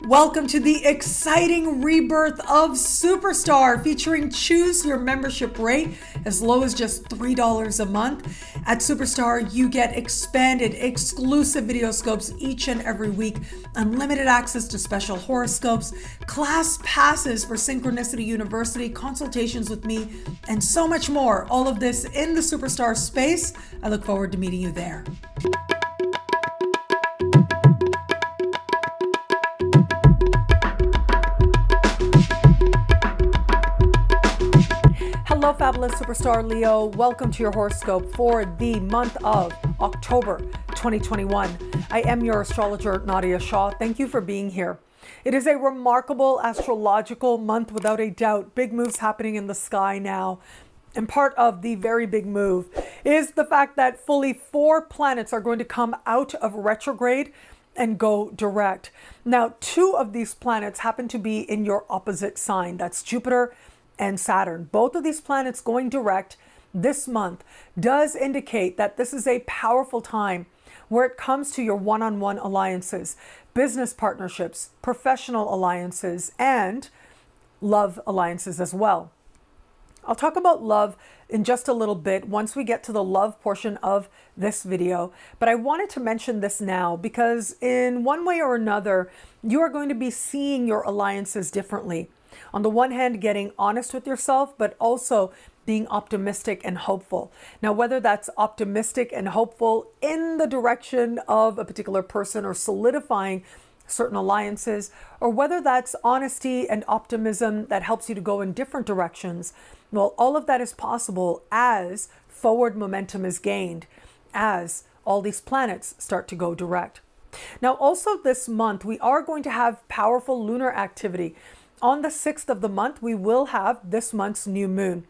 Welcome to the exciting rebirth of Superstar, featuring choose your membership rate as low as just $3 a month. At Superstar, you get expanded, exclusive video scopes each and every week, unlimited access to special horoscopes, class passes for Synchronicity University, consultations with me, and so much more. All of this in the Superstar space. I look forward to meeting you there. Hello, fabulous superstar Leo. Welcome to your horoscope for the month of October 2021. I am your astrologer, Nadiya Shah. Thank you for being here. It is a remarkable astrological month without a doubt. Big moves happening in the sky now. And part of the very big move is the fact that fully 4 planets are going to come out of retrograde and go direct. Now, 2 of these planets happen to be in your opposite sign. That's Jupiter and Saturn. Both of these planets going direct this month does indicate that this is a powerful time where it comes to your one-on-one alliances, business partnerships, professional alliances, and love alliances as well. I'll talk about love in just a little bit once we get to the love portion of this video, but I wanted to mention this now because in one way or another, you are going to be seeing your alliances differently. On the one hand, getting honest with yourself, but also being optimistic and hopeful. Now, whether that's optimistic and hopeful in the direction of a particular person or solidifying certain alliances, or whether that's honesty and optimism that helps you to go in different directions, well, all of that is possible as forward momentum is gained, as all these planets start to go direct. Now, also this month, we are going to have powerful lunar activity. On the 6th of the month, we will have this month's new moon.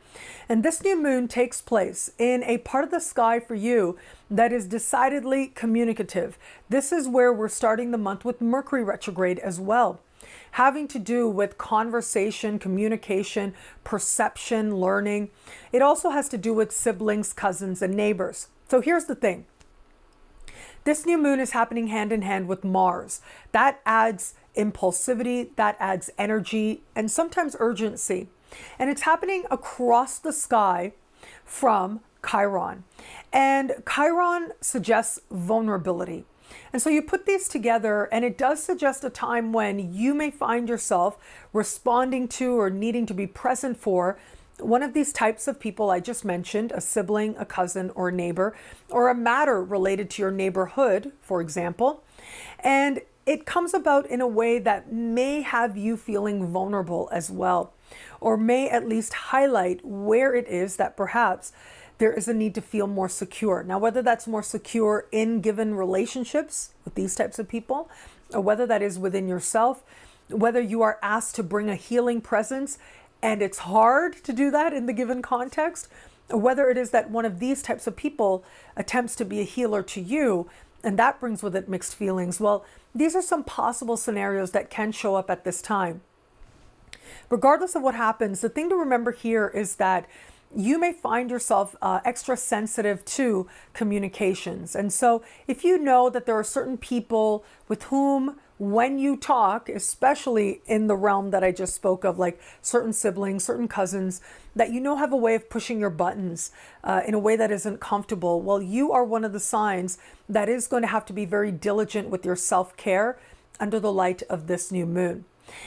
And this new moon takes place in a part of the sky for you that is decidedly communicative. This is where we're starting the month with Mercury retrograde as well, having to do with conversation, communication, perception, learning. It also has to do with siblings, cousins, and neighbors. So here's the thing. This new moon is happening hand in hand with Mars. That adds impulsivity, that adds energy, and sometimes urgency. And it's happening across the sky from Chiron. And Chiron suggests vulnerability. And so you put these together, and it does suggest a time when you may find yourself responding to or needing to be present for one of these types of people I just mentioned, a sibling, a cousin, or a neighbor, or a matter related to your neighborhood, for example. And it comes about in a way that may have you feeling vulnerable as well, or may at least highlight where it is that perhaps there is a need to feel more secure. Now, whether that's more secure in given relationships with these types of people, or whether that is within yourself, whether you are asked to bring a healing presence and it's hard to do that in the given context, or whether it is that one of these types of people attempts to be a healer to you, and that brings with it mixed feelings. Well, these are some possible scenarios that can show up at this time. Regardless of what happens, the thing to remember here is that you may find yourself extra sensitive to communications. And so if you know that there are certain people with whom, when you talk, especially in the realm that I just spoke of, like certain siblings, certain cousins, that you know have a way of pushing your buttons in a way that isn't comfortable, well, you are one of the signs that is going to have to be very diligent with your self-care under the light of this new moon.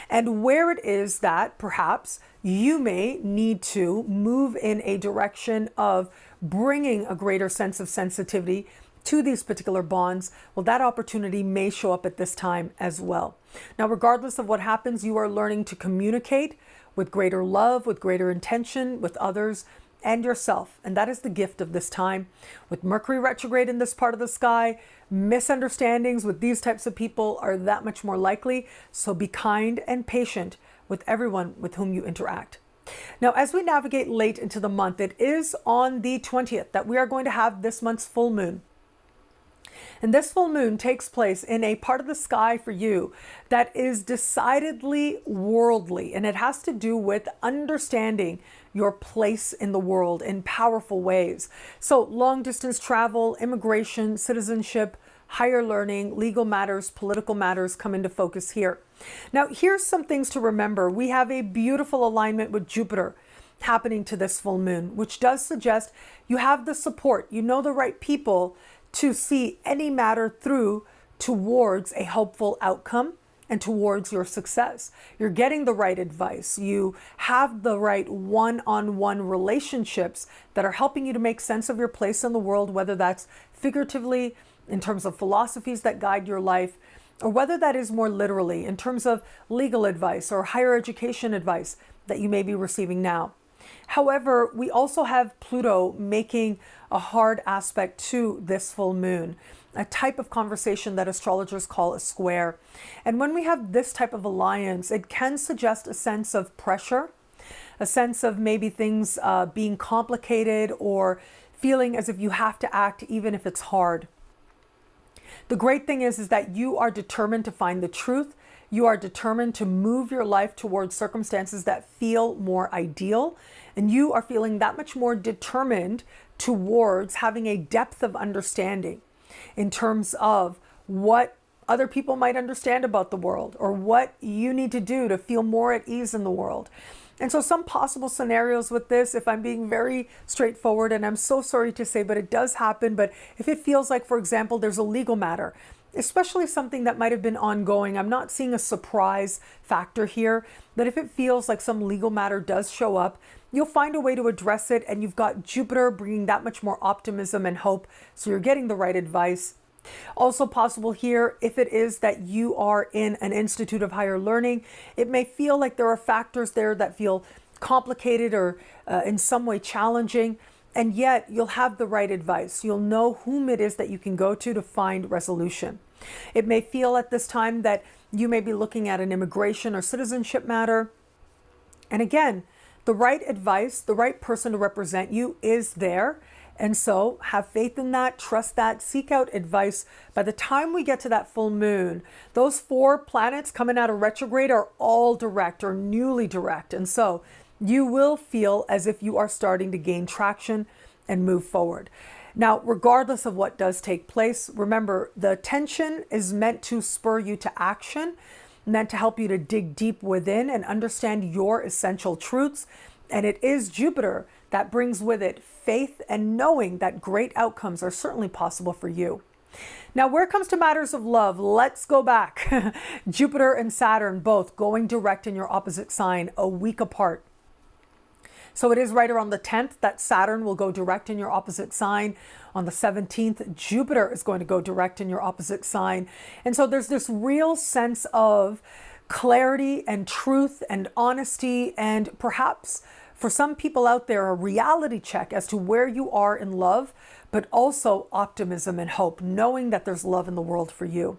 And where it is that perhaps you may need to move in a direction of bringing a greater sense of sensitivity to these particular bonds, well, that opportunity may show up at this time as well. Now, regardless of what happens, you are learning to communicate with greater love, with greater intention, with others and yourself. And that is the gift of this time. With Mercury retrograde in this part of the sky, misunderstandings with these types of people are that much more likely. So be kind and patient with everyone with whom you interact. Now, as we navigate late into the month, it is on the 20th that we are going to have this month's full moon. And this full moon takes place in a part of the sky for you that is decidedly worldly, and it has to do with understanding your place in the world in powerful ways. So long distance travel, immigration, citizenship, higher learning, legal matters, political matters come into focus here. Now, here's some things to remember. We have a beautiful alignment with Jupiter happening to this full moon, which does suggest you have the support, you know the right people to see any matter through towards a hopeful outcome and towards your success. You're getting the right advice. You have the right one-on-one relationships that are helping you to make sense of your place in the world, whether that's figuratively in terms of philosophies that guide your life, or whether that is more literally in terms of legal advice or higher education advice that you may be receiving now. However, we also have Pluto making a hard aspect to this full moon, a type of conversation that astrologers call a square. And when we have this type of alliance, it can suggest a sense of pressure, a sense of maybe things being complicated or feeling as if you have to act even if it's hard. The great thing is that you are determined to find the truth. You are determined to move your life towards circumstances that feel more ideal. And you are feeling that much more determined towards having a depth of understanding in terms of what other people might understand about the world or what you need to do to feel more at ease in the world. And so some possible scenarios with this, if I'm being very straightforward, and I'm so sorry to say, but it does happen, but if it feels like, for example, there's a legal matter, especially something that might have been ongoing, I'm not seeing a surprise factor here, but if it feels like some legal matter does show up, you'll find a way to address it, and you've got Jupiter bringing that much more optimism and hope, so you're getting the right advice. Also possible here, if it is that you are in an institute of higher learning, it may feel like there are factors there that feel complicated or in some way challenging, and yet you'll have the right advice. You'll know whom it is that you can go to find resolution. It may feel at this time that you may be looking at an immigration or citizenship matter. And again, the right advice, the right person to represent you is there. And so have faith in that, trust that, seek out advice. By the time we get to that full moon, those 4 planets coming out of retrograde are all direct or newly direct. And so you will feel as if you are starting to gain traction and move forward. Now, regardless of what does take place, remember the tension is meant to spur you to action, meant to help you to dig deep within and understand your essential truths. And it is Jupiter that brings with it faith and knowing that great outcomes are certainly possible for you. Now, where it comes to matters of love, let's go back. Jupiter and Saturn both going direct in your opposite sign a week apart. So it is right around the 10th that Saturn will go direct in your opposite sign. On the 17th, Jupiter is going to go direct in your opposite sign. And so there's this real sense of clarity and truth and honesty, and perhaps for some people out there, a reality check as to where you are in love, but also optimism and hope, knowing that there's love in the world for you.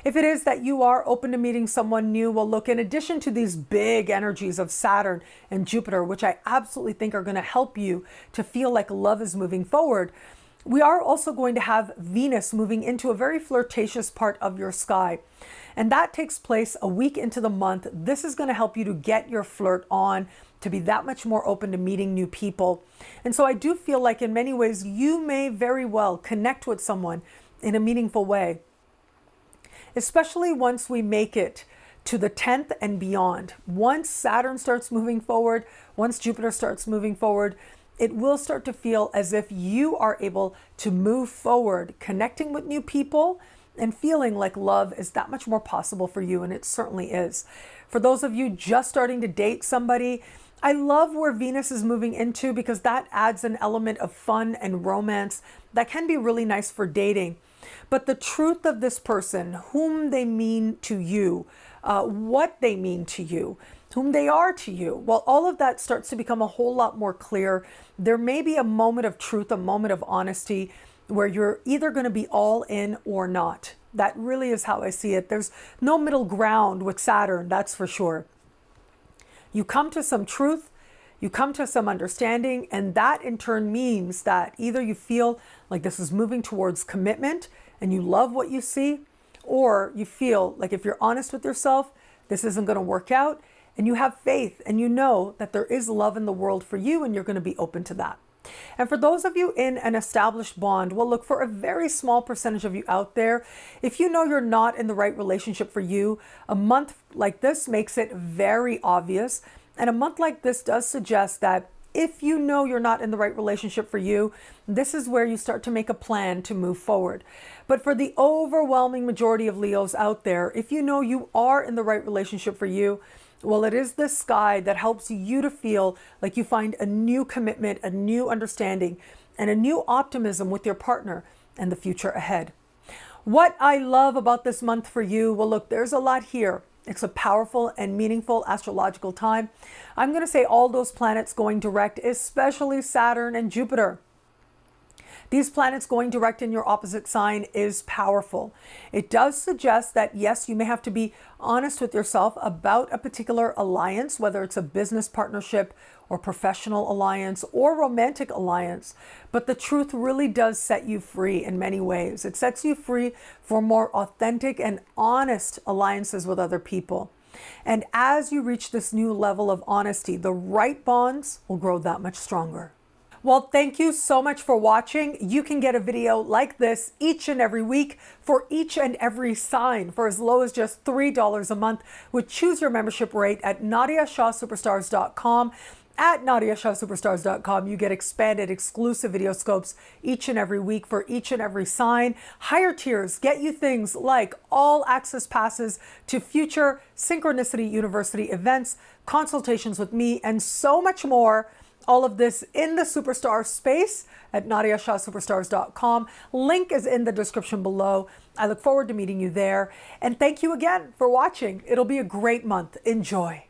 If it is that you are open to meeting someone new, well, look, in addition to these big energies of Saturn and Jupiter, which I absolutely think are going to help you to feel like love is moving forward, we are also going to have Venus moving into a very flirtatious part of your sky. And that takes place a week into the month. This is going to help you to get your flirt on, to be that much more open to meeting new people. And so I do feel like in many ways, you may very well connect with someone in a meaningful way, especially once we make it to the 10th and beyond. Once Saturn starts moving forward, once Jupiter starts moving forward, it will start to feel as if you are able to move forward, connecting with new people and feeling like love is that much more possible for you. And it certainly is. For those of you just starting to date somebody, I love where Venus is moving into, because that adds an element of fun and romance that can be really nice for dating. But the truth of this person, whom they mean to you, what they mean to you, whom they are to you, well, all of that starts to become a whole lot more clear. There may be a moment of truth, a moment of honesty, where you're either going to be all in or not. That really is how I see it. There's no middle ground with Saturn, that's for sure. You come to some truth, you come to some understanding, and that in turn means that either you feel like this is moving towards commitment and you love what you see, or you feel like if you're honest with yourself, this isn't going to work out, and you have faith and you know that there is love in the world for you and you're going to be open to that. And for those of you in an established bond, well, look, for a very small percentage of you out there, if you know you're not in the right relationship for you, a month like this makes it very obvious. And a month like this does suggest that if you know you're not in the right relationship for you, this is where you start to make a plan to move forward. But for the overwhelming majority of Leos out there, if you know you are in the right relationship for you, well, it is this sky that helps you to feel like you find a new commitment, a new understanding, and a new optimism with your partner and the future ahead. What I love about this month for you, well, look, there's a lot here. It's a powerful and meaningful astrological time. I'm going to say all those planets going direct, especially Saturn and Jupiter. These planets going direct in your opposite sign is powerful. It does suggest that, yes, you may have to be honest with yourself about a particular alliance, whether it's a business partnership or professional alliance or romantic alliance. But the truth really does set you free in many ways. It sets you free for more authentic and honest alliances with other people. And as you reach this new level of honesty, the right bonds will grow that much stronger. Well, thank you so much for watching. You can get a video like this each and every week for each and every sign for as low as just $3 a month, with choose your membership rate at NadiyaShahSuperstars.com. At NadiyaShahSuperstars.com, you get expanded exclusive video scopes each and every week for each and every sign. Higher tiers get you things like all access passes to future Synchronicity University events, consultations with me, and so much more. All of this in the Superstar space at NadiyaShahSuperstars.com. Link is in the description below. I look forward to meeting you there. And thank you again for watching. It'll be a great month. Enjoy.